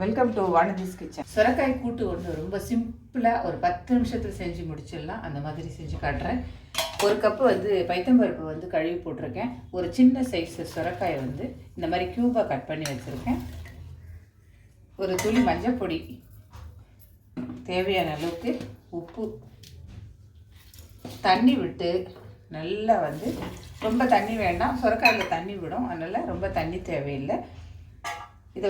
Welcome to Vanathi's kitchen. சுரக்காய் கூட்டு ஒன்று ரொம்ப சிம்பிளாக ஒரு 10 நிமிஷத்தில் செஞ்சு முடிச்சிடலாம். அந்த மாதிரி செஞ்சு காட்டுறேன். ஒரு கப்பு பைத்தம்பருப்பு கழுவி போட்டிருக்கேன். ஒரு சின்ன சைஸ் சுரக்காயை இந்த மாதிரி க்யூபாக கட் பண்ணி வச்சுருக்கேன். ஒரு துளி மஞ்சள் பொடி, தேவையான அளவுக்கு உப்பு, தண்ணி விட்டு நல்லா ரொம்ப தண்ணி வேண்டாம், சுரக்காயில் தண்ணி விடும், அதனால் ரொம்ப தண்ணி தேவையில்லை. இதை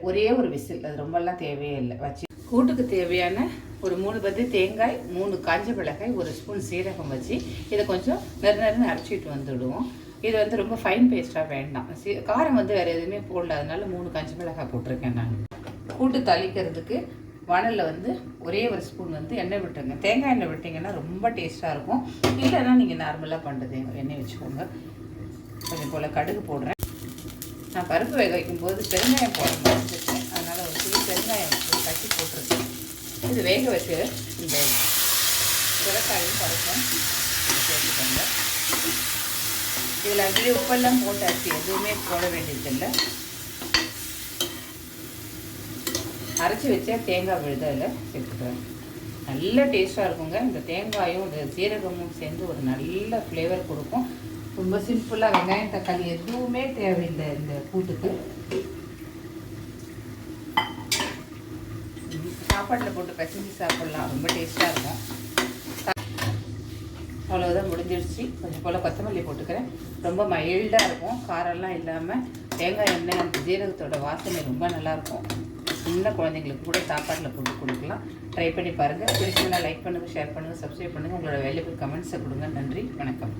ஒரே ஒரு விசில், அது ரொம்பலாம் தேவையே இல்லை வச்சு. கூட்டுக்கு தேவையான ஒரு 3 பத்து தேங்காய், 3 காஞ்ச மிளகாய், 1 ஸ்பூன் சீரகம் வச்சு இதை கொஞ்சம் நறுநறுன்னு அரைச்சிட்டு வந்துடுவோம். இது ரொம்ப ஃபைன் பேஸ்ட்டாக வேண்டாம். காரம் வேறு எதுவுமே போடல, அதனால 3 காஞ்ச மிளகாய் போட்டிருக்கேன் நான். கூட்டு தாளிக்கிறதுக்கு வானலில் ஒரே ஒரு ஸ்பூன் எண்ணெய் விட்டுருங்க. தேங்காய் எண்ணெய் விட்டிங்கன்னா ரொம்ப டேஸ்ட்டாக இருக்கும். இல்லைன்னா நீங்கள் நார்மலாக பண்ணுறது எண்ணெய் வச்சுக்கோங்க. கொஞ்சம் போல் கடுகு போடுறேன். நான் பருப்பு வேக வைக்கும்போது பெருங்காயம் போட முடிஞ்சிருக்கேன், அதனால் ஒரு சிறு பெருங்காயம் கட்டி போட்டிருக்கேன். இது வேக வச்சு இந்த சுரக்காயும் பருப்பும் சேர்த்துக்கோங்க. இதில் அப்படியே உப்பெல்லாம் போட்டாச்சு, எதுவுமே போட வேண்டியதில்லை. அரைச்சி வச்சா தேங்காய் விழுதில் சேர்த்துக்கிறேன். நல்ல டேஸ்ட்டாக இருக்குங்க. இந்த தேங்காயும் இந்த சீரகமும் சேர்ந்து ஒரு நல்ல ஃப்ளேவர் கொடுக்கும். ரொம்ப சிம்பிளாக வெங்காயம் தக்காளி எதுவுமே தேவையில்லை இந்த கூட்டுக்கு. சாப்பாட்டில் போட்டு பிசைஞ்சு சாப்பிட்லாம், ரொம்ப டேஸ்ட்டாக இருக்கும். அவ்வளோதான், முடிஞ்சிடுச்சு. கொஞ்சம் போல் கொத்தமல்லி போட்டுக்கிறேன். ரொம்ப மைல்டாக இருக்கும், காரெல்லாம் இல்லாமல். தேங்காய் எண்ணெய் அந்த ஜீரகத்தோட வாசனை ரொம்ப நல்லாயிருக்கும். சின்ன குழந்தைங்களுக்கு கூட சாப்பாட்டில் போட்டு கொடுக்கலாம். ட்ரை பண்ணி பாருங்கள். பிடிச்சதுன்னா லைக் பண்ணுங்கள், ஷேர் பண்ணுங்கள், சப்ஸ்கிரைப் பண்ணுங்கள். உங்களோட வேல்யூபிள் கமெண்ட்ஸை கொடுங்க. நன்றி, வணக்கம்.